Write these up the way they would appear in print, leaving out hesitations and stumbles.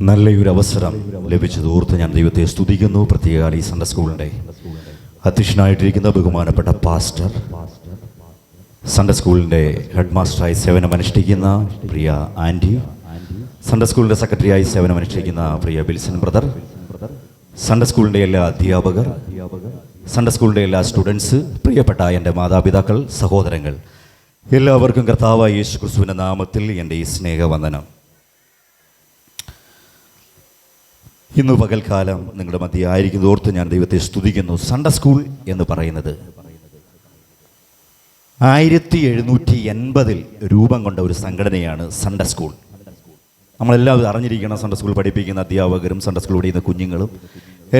നല്ലൊരു അവസരം ലഭിച്ചത് ഓർത്ത് ഞാൻ ദൈവത്തെ സ്തുതിക്കുന്നു. പ്രത്യേക ഈ സൺഡേ സ്കൂളിൻ്റെ അധ്യക്ഷനായിട്ടിരിക്കുന്ന ബഹുമാനപ്പെട്ട പാസ്റ്റർ, സൺഡേ സ്കൂളിൻ്റെ ഹെഡ് മാസ്റ്ററായി സേവനമനുഷ്ഠിക്കുന്ന പ്രിയ ആൻറ്റി, സൺഡേ സ്കൂളിൻ്റെ സെക്രട്ടറിയായി സേവനമനുഷ്ഠിക്കുന്ന പ്രിയ ബിൽസൺ ബ്രദർ, സൺഡേ സ്കൂളിൻ്റെ എല്ലാ അധ്യാപകർ, സൺഡേ സ്കൂളിൻ്റെ എല്ലാ സ്റ്റുഡൻസ്, പ്രിയപ്പെട്ട എൻ്റെ മാതാപിതാക്കൾ, സഹോദരങ്ങൾ, എല്ലാവർക്കും കർത്താവായ യേശു ക്രിസ്തുവിൻ്റെ നാമത്തിൽ എൻ്റെ ഈ സ്നേഹവന്ദനം. ഇന്ന് പകൽക്കാലം നിങ്ങളുടെ മധ്യേ ആയിരിക്കുന്നത് ഓർത്ത് ഞാൻ ദൈവത്തെ സ്തുതിക്കുന്നു. സൺഡേ സ്കൂൾ എന്ന് പറയുന്നത് 1780 രൂപം കൊണ്ട ഒരു സംഘടനയാണ് സൺഡേ സ്കൂൾ. നമ്മളെല്ലാവരും അറിഞ്ഞിരിക്കണം. സൺഡേ സ്കൂൾ പഠിപ്പിക്കുന്ന അധ്യാപകരും സൺഡേ സ്കൂൾ പഠിക്കുന്ന കുഞ്ഞുങ്ങളും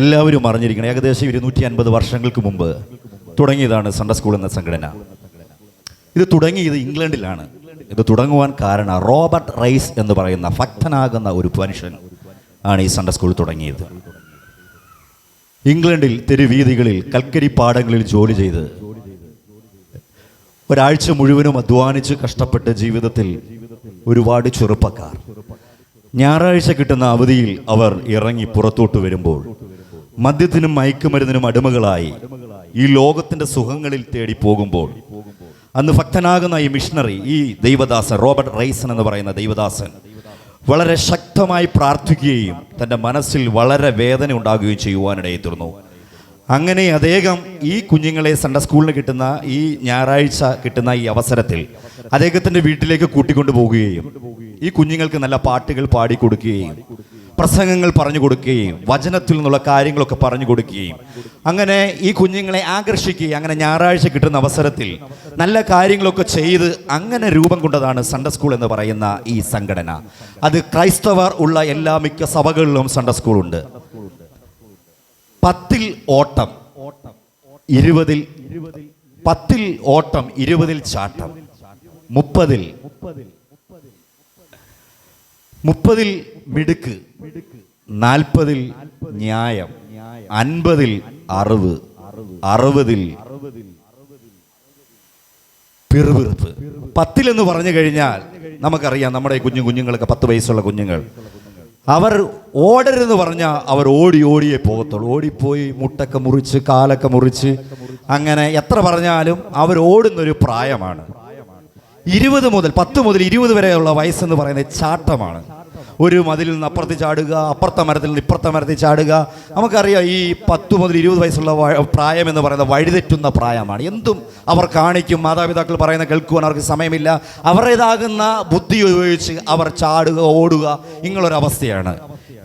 എല്ലാവരും അറിഞ്ഞിരിക്കണം. ഏകദേശം 250 വർഷങ്ങൾക്ക് മുമ്പ് തുടങ്ങിയതാണ് സൺഡേ സ്കൂൾ എന്ന സംഘടന. ഇത് തുടങ്ങിയത് ഇംഗ്ലണ്ടിലാണ്. ഇത് തുടങ്ങുവാൻ കാരണം റോബർട്ട് റൈസ് എന്ന് പറയുന്ന ഭക്തനാകുന്ന ഒരു മനുഷ്യൻ ആണ് ഈ സൺഡേ സ്കൂൾ തുടങ്ങിയത്. ഇംഗ്ലണ്ടിൽ തെരുവീതികളിൽ കൽക്കരി പാടങ്ങളിൽ ജോലി ചെയ്ത് ഒരാഴ്ച മുഴുവനും അധ്വാനിച്ച് കഷ്ടപ്പെട്ട് ജീവിതത്തിൽ ഒരുപാട് ചെറുപ്പക്കാർ ഞായറാഴ്ച കിട്ടുന്ന അവധിയിൽ അവർ ഇറങ്ങി പുറത്തോട്ട് വരുമ്പോൾ മദ്യത്തിനും മയക്കുമരുന്നിനും അടിമകളായി ഈ ലോകത്തിന്റെ സുഖങ്ങളിൽ തേടി പോകുമ്പോൾ അന്ന് ഭക്തനാകുന്ന ഈ മിഷണറി, ഈ ദൈവദാസൻ റോബർട്ട് റൈസൺ എന്ന് പറയുന്ന ദൈവദാസൻ വളരെ ശക്തമായി പ്രാർത്ഥിക്കുകയും തൻ്റെ മനസ്സിൽ വളരെ വേദന ഉണ്ടാകുകയും ചെയ്യുവാനിടയിൽ തീർന്നു. അങ്ങനെ അദ്ദേഹം ഈ കുഞ്ഞുങ്ങളെ സൺഡേ സ്കൂളിന് കിട്ടുന്ന ഈ ഞായറാഴ്ച കിട്ടുന്ന ഈ അവസരത്തിൽ അദ്ദേഹത്തിൻ്റെ വീട്ടിലേക്ക് കൂട്ടിക്കൊണ്ടു പോവുകയും ഈ കുഞ്ഞുങ്ങൾക്ക് നല്ല പാട്ടുകൾ പാടിക്കൊടുക്കുകയും പ്രസംഗങ്ങൾ പറഞ്ഞു കൊടുക്കുകയും വചനത്തിൽ നിന്നുള്ള കാര്യങ്ങളൊക്കെ പറഞ്ഞു കൊടുക്കുകയും അങ്ങനെ ഈ കുഞ്ഞുങ്ങളെ ആകർഷിക്കുകയും അങ്ങനെ ഞായറാഴ്ച കിട്ടുന്ന അവസരത്തിൽ നല്ല കാര്യങ്ങളൊക്കെ ചെയ്ത് അങ്ങനെ രൂപം കൊണ്ടതാണ് സൺഡേ സ്കൂൾ എന്ന് പറയുന്ന ഈ സംഘടന. അത് ക്രൈസ്തവർ ഉള്ള എല്ലാ മിക്ക സഭകളിലും സൺഡേ സ്കൂളുണ്ട്. 10 ഓട്ടം 20 10 ഓട്ടം 20 ചാട്ടം, 30 മിടുക്ക്, 40 ന്യായം, 50 അറിവ്, 60 പിറുപിറുപ്പ്. 10 എന്ന് പറഞ്ഞു കഴിഞ്ഞാൽ നമുക്കറിയാം, നമ്മുടെ കുഞ്ഞുങ്ങളൊക്കെ 10 വയസ്സുള്ള കുഞ്ഞുങ്ങൾ, അവർ ഓടരുതെന്ന് പറഞ്ഞാൽ അവർ ഓടിയേ പോകത്തുള്ളൂ. ഓടിപ്പോയി മുട്ടൊക്കെ മുറിച്ച് കാലൊക്കെ മുറിച്ച് അങ്ങനെ എത്ര പറഞ്ഞാലും അവർ ഓടുന്നൊരു പ്രായമാണ്. 10 മുതൽ 20 വരെയുള്ള വയസ്സെന്ന് പറയുന്നത് ചാട്ടമാണ്. ഒരു മതിലിൽ നിന്ന് അപ്പുറത്ത് ചാടുക, അപ്പുറത്തെ മരത്തിൽ നിന്ന് ഇപ്പുറത്തെ മരത്തിൽ ചാടുക. നമുക്കറിയാം ഈ 10 മുതൽ 20 വയസ്സുള്ള പ്രായം എന്ന് പറയുന്നത് വഴിതെറ്റുന്ന പ്രായമാണ്. എന്തും അവർ കാണിക്കും. മാതാപിതാക്കൾ പറയുന്ന കേൾക്കുവാൻ അവർക്ക് സമയമില്ല. അവരുടേതാകുന്ന ബുദ്ധി ഉപയോഗിച്ച് അവർ ചാടുക, ഓടുക, ഇങ്ങനൊരവസ്ഥയാണ്.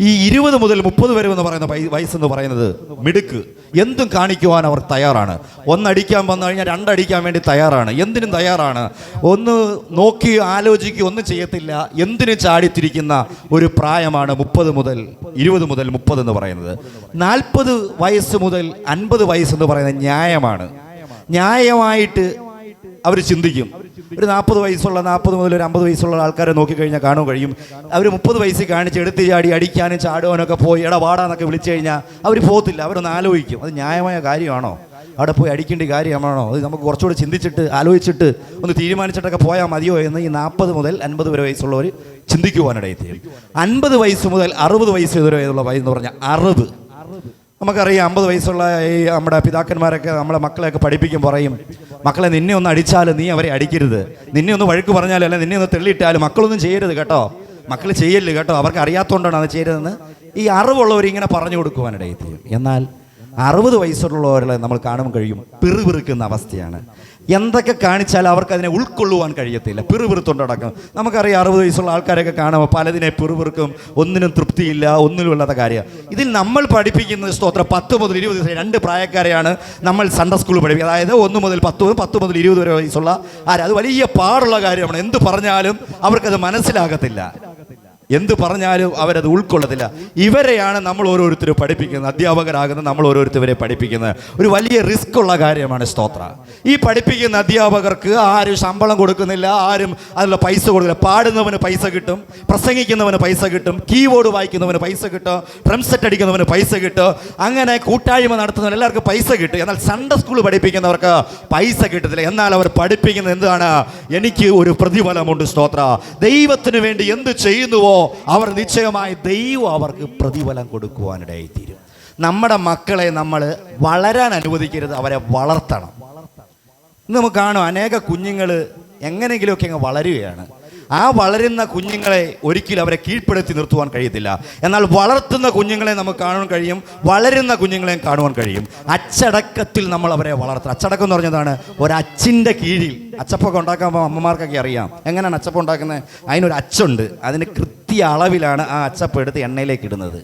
ഈ 20 മുതൽ 30 വരെ എന്ന് പറയുന്ന വയസ്സെന്ന് പറയുന്നത് മിടുക്ക്. എന്തും കാണിക്കുവാൻ അവർ തയ്യാറാണ്. 1 അടിക്കാൻ വന്നു കഴിഞ്ഞാൽ 2 അടിക്കാൻ വേണ്ടി തയ്യാറാണ്. എന്തിനും തയ്യാറാണ്. ഒന്ന് നോക്കി ആലോചിക്കുക, ഒന്നും ചെയ്യത്തില്ല. എന്തിനും ചാടിത്തിരിക്കുന്ന ഒരു പ്രായമാണ് 20 മുതൽ 30 എന്ന് പറയുന്നത്. 40 വയസ്സ് മുതൽ 50 വയസ്സെന്ന് പറയുന്നത് ന്യായമാണ്. ന്യായമായിട്ട് അവർ ചിന്തിക്കും. ഒരു 40 വയസ്സുള്ള 40 മുതൽ ഒരു 50 വയസ്സുള്ള ആൾക്കാരെ നോക്കിക്കഴിഞ്ഞാൽ കാണാൻ കഴിയും. അവർ 30 വയസ്സിൽ കാണിച്ച് എടുത്ത് ചാടി അടിക്കാനും ചാടുവാനൊക്കെ പോയി വാടാന്നൊക്കെ വിളിച്ചു കഴിഞ്ഞാൽ അവർ പോകത്തില്ല. അവരൊന്ന് ആലോചിക്കും, അത് ന്യായമായ കാര്യമാണോ, അവിടെ പോയി അടിക്കേണ്ട കാര്യമാണോ, അത് നമുക്ക് കുറച്ചുകൂടി ചിന്തിച്ചിട്ട് ആലോചിച്ചിട്ട് ഒന്ന് തീരുമാനിച്ചിട്ടൊക്കെ പോയാൽ മതിയോ എന്ന് ഈ 40 മുതൽ 50 വരെ വയസ്സുള്ളവർ ചിന്തിക്കുവാനിടയിൽ തീരും. 50 വയസ്സ് മുതൽ 60 വയസ്സ് വരെയുള്ള വയസ്സ് എന്ന് പറഞ്ഞാൽ അറിവ്. നമുക്കറിയാം 50 വയസ്സുള്ള ഈ നമ്മുടെ പിതാക്കന്മാരൊക്കെ നമ്മളെ മക്കളെയൊക്കെ പഠിപ്പിക്കും, പറയും, മക്കളെ നിന്നെ ഒന്ന് അടിച്ചാലും നീ അവരെ അടിക്കരുത്, നിന്നെ ഒന്ന് വഴക്ക് പറഞ്ഞാലും അല്ല നിന്നെ ഒന്ന് തെള്ളിയിട്ടാലും മക്കളൊന്നും ചെയ്യരുത് കേട്ടോ, മക്കൾ ചെയ്യല്ലേ കേട്ടോ, അവർക്ക് അറിയാത്തതുകൊണ്ടാണ് അത് ചെയ്യരുതെന്ന് ഈ അറിവുള്ളവർ ഇങ്ങനെ പറഞ്ഞു കൊടുക്കുവാനിടയിൽ തീരും. എന്നാൽ 60 വയസ്സുള്ളവരെ നമ്മൾ കാണുമ്പോൾ കഴിയും പിറുപിറുക്കുന്ന അവസ്ഥയാണ്. എന്തൊക്കെ കാണിച്ചാൽ അവർക്ക് അതിനെ ഉൾക്കൊള്ളുവാൻ കഴിയത്തില്ല. പിറുപിറുത്തുണ്ടടക്കം. നമുക്കറിയാം 60 വയസ്സുള്ള ആൾക്കാരൊക്കെ കാണുമ്പോൾ പലതിനെ പിറുപിറുക്കും, ഒന്നിനും തൃപ്തിയില്ല, ഒന്നിനുമുള്ളത കാര്യം. ഇതിൽ നമ്മൾ പഠിപ്പിക്കുന്ന സ്തോത്രം 10 മുതൽ 20 വരെ 2 പ്രായക്കാരെയാണ് നമ്മൾ സൺഡേ സ്കൂൾ പഠിപ്പിക്കുക. അതായത് 1 മുതൽ 10 മുതൽ 20 വരെ വയസ്സുള്ള അത് വലിയ പാടുള്ള കാര്യമാണ്. എന്ത് പറഞ്ഞാലും അവർക്കത് മനസ്സിലാകത്തില്ല. എന്ത് പറഞ്ഞാലും അവരത് ഉൾക്കൊള്ളത്തില്ല. ഇവരെയാണ് നമ്മൾ ഓരോരുത്തരും പഠിപ്പിക്കുന്നത്. അധ്യാപകരാകുന്ന നമ്മൾ ഓരോരുത്തരെ പഠിപ്പിക്കുന്നത് ഒരു വലിയ റിസ്ക് ഉള്ള കാര്യമാണ്. സ്തോത്ര. ഈ പഠിപ്പിക്കുന്ന അധ്യാപകർക്ക് ആരും ശമ്പളം കൊടുക്കുന്നില്ല, ആരും അതിനുള്ള പൈസ കൊടുക്കില്ല. പാടുന്നവന് പൈസ കിട്ടും, പ്രസംഗിക്കുന്നവന് പൈസ കിട്ടും, കീബോർഡ് വായിക്കുന്നവന് പൈസ കിട്ടും, ഡ്രം സെറ്റ് അടിക്കുന്നവന് പൈസ കിട്ടും, അങ്ങനെ കൂട്ടായ്മ നടത്തുന്നവന് എല്ലാവർക്കും പൈസ കിട്ടും. എന്നാൽ സൺഡേ സ്കൂൾ പഠിപ്പിക്കുന്നവർക്ക് പൈസ കിട്ടത്തില്ല. എന്നാൽ അവർ പഠിപ്പിക്കുന്നത് എന്താണ്? എനിക്ക് ഒരു പ്രതിഫലമുണ്ട്. സ്തോത്ര. ദൈവത്തിന് വേണ്ടി എന്ത് ചെയ്യുന്നുവോ അവർ നിശ്ചയമായി ദൈവം അവർക്ക് പ്രതിഫലം കൊടുക്കുവാനിടയായിത്തീരും. നമ്മുടെ മക്കളെ നമ്മൾ വളരാൻ അനുവദിക്കരുത്, അവരെ വളർത്തണം. ഇന്ന് നമുക്ക് കാണും അനേക കുഞ്ഞുങ്ങൾ എങ്ങനെയെങ്കിലുമൊക്കെ അങ്ങ് വളരുകയാണ്. ആ വളരുന്ന കുഞ്ഞുങ്ങളെ ഒരിക്കലും അവരെ കീഴ്പ്പെടുത്തി നിർത്തുവാൻ കഴിയത്തില്ല. എന്നാൽ വളർത്തുന്ന കുഞ്ഞുങ്ങളെ നമുക്ക് കാണുവാൻ കഴിയും, വളരുന്ന കുഞ്ഞുങ്ങളെയും കാണുവാൻ കഴിയും. അച്ചടക്കത്തിൽ നമ്മൾ അവരെ വളർത്തണം. അച്ചടക്കം എന്ന് പറഞ്ഞതാണ് ഒരച്ഛൻ്റെ കീഴിൽ. അച്ചപ്പൊക്കെ ഉണ്ടാക്കുമ്പോൾ അമ്മമാർക്കൊക്കെ അറിയാം എങ്ങനെയാണ് അച്ചപ്പം ഉണ്ടാക്കുന്നത്. അതിനൊരു അച്ചുണ്ട്, അതിന് കൃത്യ അളവിലാണ് ആ അച്ചപ്പം എടുത്ത് എണ്ണയിലേക്ക് ഇടുന്നത്.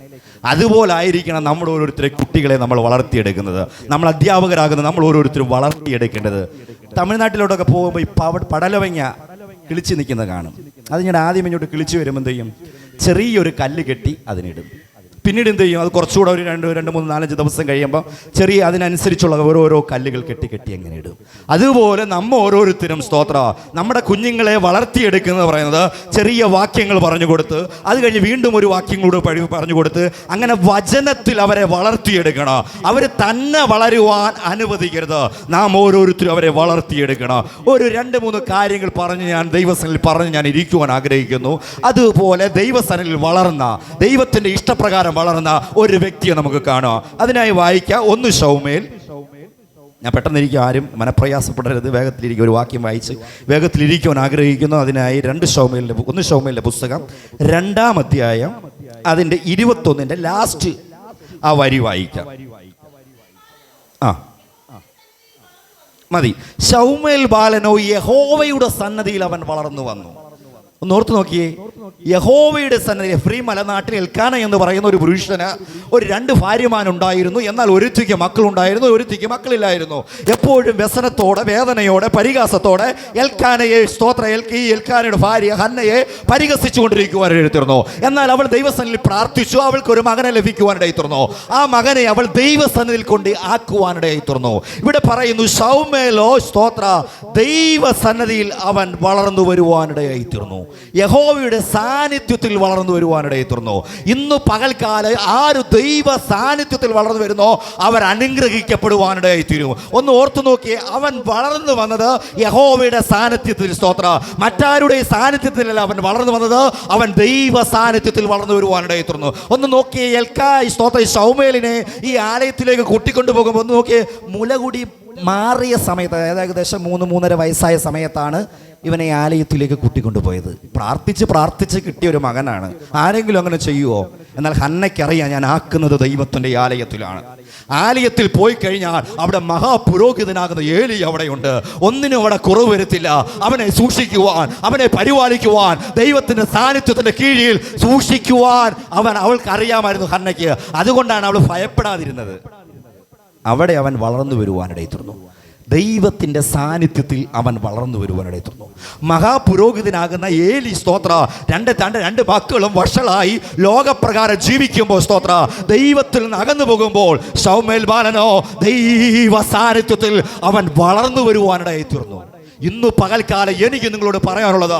അതുപോലെ ആയിരിക്കണം നമ്മുടെ ഓരോരുത്തരെ കുട്ടികളെ നമ്മൾ വളർത്തിയെടുക്കുന്നത്. നമ്മൾ അധ്യാപകരാകുന്നത് നമ്മൾ ഓരോരുത്തരും വളർത്തിയെടുക്കേണ്ടത്. തമിഴ്നാട്ടിലോട്ടൊക്കെ പോകുമ്പോൾ ഈ പടലവങ്ങ കിളിച്ച് നിൽക്കുന്നത് കാണും. അത് ഞാൻ ആദ്യം ഇങ്ങോട്ട് കിളിച്ച് വരുമ്പോൾ എന്ത് ചെയ്യും, ചെറിയൊരു കല്ല് കെട്ടി അതിനിടും. പിന്നീട് എന്ത് ചെയ്യും, അത് കുറച്ചുകൂടെ ഒരു 2, 3, 4 ദിവസം കഴിയുമ്പോൾ ചെറിയ അതിനനുസരിച്ചുള്ള ഓരോരോ കല്ലുകൾ കെട്ടി അങ്ങനെ ഇടും. അതുപോലെ നമ്മൾ ഓരോരുത്തരും സ്തോത്ര നമ്മുടെ കുഞ്ഞുങ്ങളെ വളർത്തിയെടുക്കുന്നത് പറയുന്നത് ചെറിയ വാക്യങ്ങൾ പറഞ്ഞു കൊടുത്ത് അത് കഴിഞ്ഞ് വീണ്ടും ഒരു വാക്യം കൂടെ പറഞ്ഞു കൊടുത്ത് അങ്ങനെ വചനത്തിൽ അവരെ വളർത്തിയെടുക്കണം. അവർ തന്നെ വളരുവാൻ അനുവദിക്കരുത്. നാം ഓരോരുത്തരും അവരെ വളർത്തിയെടുക്കണം. ഒരു 2-3 കാര്യങ്ങൾ ഞാൻ ദൈവസനിൽ ഞാൻ ഇരിക്കുവാൻ ആഗ്രഹിക്കുന്നു. അതുപോലെ ദൈവസനിൽ വളർന്ന ദൈവത്തിൻ്റെ ഇഷ്ടപ്രകാരം വളർന്ന ഒരു വ്യക്തിയെ നമുക്ക് കാണാം. അതിനായി വായിക്കാം 1 ശമൂവേൽ. ഞാൻ പെട്ടെന്നിരിക്കും, ആരും മനപ്രയാസപ്പെടരുത്. വേഗത്തിലിരിക്കും, ഒരു വാക്യം വായിച്ച് വേഗത്തിലിരിക്കുവാൻ ആഗ്രഹിക്കുന്നു. അതിനായി 1 ശമൂവേലിന്റെ പുസ്തകം 2-ാം അധ്യായം അതിൻ്റെ 21 ലാസ്റ്റ് ആ വരി വായിക്കാം. മതി. ശമൂവേൽ ബാലനോ യഹോവയുടെ സന്നദ്ധിയിൽ അവൻ വളർന്നു വന്നു. ഒന്ന് ഓർത്ത് നോക്കിയേ, യഹോവയുടെ സന്നിധി. എഫ്രീം മലനാട്ടിൽ എൽക്കാന എന്ന് പറയുന്ന ഒരു പുരുഷന് ഒരു 2 ഭാര്യമാരുണ്ടായിരുന്നു. എന്നാൽ ഒരുത്തിക്ക് മക്കളുണ്ടായിരുന്നു, ഒരുത്തിക്ക് മക്കളില്ലായിരുന്നു. എപ്പോഴും വ്യസനത്തോടെ, വേദനയോടെ, പരിഹാസത്തോടെ എൽക്കാനയുടെ ഭാര്യ ഹന്നയെ പരിഹസിച്ചുകൊണ്ടിരിക്കുവാൻ എഴുതിരുന്നു. എന്നാൽ അവൾ ദൈവസന്നിധിയിൽ പ്രാർത്ഥിച്ചു, അവൾക്ക് ഒരു മകനെ ലഭിക്കുവാനിടയിത്തീർന്നു. ആ മകനെ അവൾ ദൈവസന്നിധിയിൽ കൊണ്ട് ആക്കുവാനിടയിത്തീർന്നു. ഇവിടെ പറയുന്നു ശമൂവേലോ സ്തോത്ര ദൈവസന്നിധിയിൽ അവൻ വളർന്നു വരുവാനിടയായിത്തീർന്നു. യഹോവയുടെ സാന്നിധ്യത്തിൽ വളർന്നു വരുവാനിടയിത്തീർന്നു. ഇന്ന് പകൽക്കാലം ആര് ദൈവ സാന്നിധ്യത്തിൽ വളർന്നു വരുന്നോ അവർ അനുഗ്രഹിക്കപ്പെടുവാനിടയായിത്തീരും. ഒന്ന് ഓർത്തു നോക്കിയേ, അവൻ വളർന്നു വന്നത് യഹോവയുടെ സാന്നിധ്യത്തിൽ. സ്തോത്ര മറ്റാരുടെ സാന്നിധ്യത്തിലല്ല അവൻ വളർന്നു വന്നത്, അവൻ ദൈവ സാന്നിധ്യത്തിൽ വളർന്നു വരുവാനിടയിത്തീർന്നു. ഒന്ന് നോക്കിയേ, സ്തോത്ര ശമൂവേലിനെ ഈ ആലയത്തിലേക്ക് കൂട്ടിക്കൊണ്ടു പോകുമ്പോൾ ഒന്ന് നോക്കിയേ, മുലകുടി മാറിയ സമയത്ത്, അതായത് ഏകദേശം 3-3.5 വയസ്സായ സമയത്താണ് ഇവനെ ആലയത്തിലേക്ക് കൂട്ടിക്കൊണ്ടുപോയത്. പ്രാർത്ഥിച്ച് കിട്ടിയ ഒരു മകനാണ്. ആരെങ്കിലും അങ്ങനെ ചെയ്യുമോ? എന്നാൽ ഹന്നയ്ക്കറിയാം, ഞാൻ ആക്കുന്നത് ദൈവത്തിൻ്റെ ആലയത്തിലാണ്. ആലയത്തിൽ പോയി കഴിഞ്ഞാൽ അവിടെ മഹാപുരോഹിതനാകുന്ന ഏലി അവിടെയുണ്ട്. ഒന്നിനും അവിടെ കുറവ് വരുത്തില്ല. അവനെ സൂക്ഷിക്കുവാൻ, അവനെ പരിപാലിക്കുവാൻ, ദൈവത്തിൻ്റെ സാന്നിധ്യത്തിൻ്റെ കീഴിൽ സൂക്ഷിക്കുവാൻ അവൾക്കറിയാമായിരുന്നു ഹന്നയ്ക്ക്. അതുകൊണ്ടാണ് അവൾ ഭയപ്പെടാതിരുന്നത്. അവിടെ അവൻ വളർന്നു വരുവാനിടയിത്തീർന്നു. ദൈവത്തിൻ്റെ സാന്നിധ്യത്തിൽ അവൻ വളർന്നു വരുവാനിടയിത്തീർന്നു. മഹാപുരോഹിതനാകുന്ന ഏലി സ്തോത്ര രണ്ട് മക്കളും വഷളായി ലോകപ്രകാരം ജീവിക്കുമ്പോൾ സ്തോത്ര ദൈവത്തിൽ നിന്ന് അകന്നു പോകുമ്പോൾ ശമൂവേൽ ബാലനോ ദൈവ സാന്നിധ്യത്തിൽ അവൻ വളർന്നു വരുവാനിടയിത്തീർന്നു. ഇന്നു പകൽക്കാലം എനിക്ക് നിങ്ങളോട് പറയാനുള്ളത്,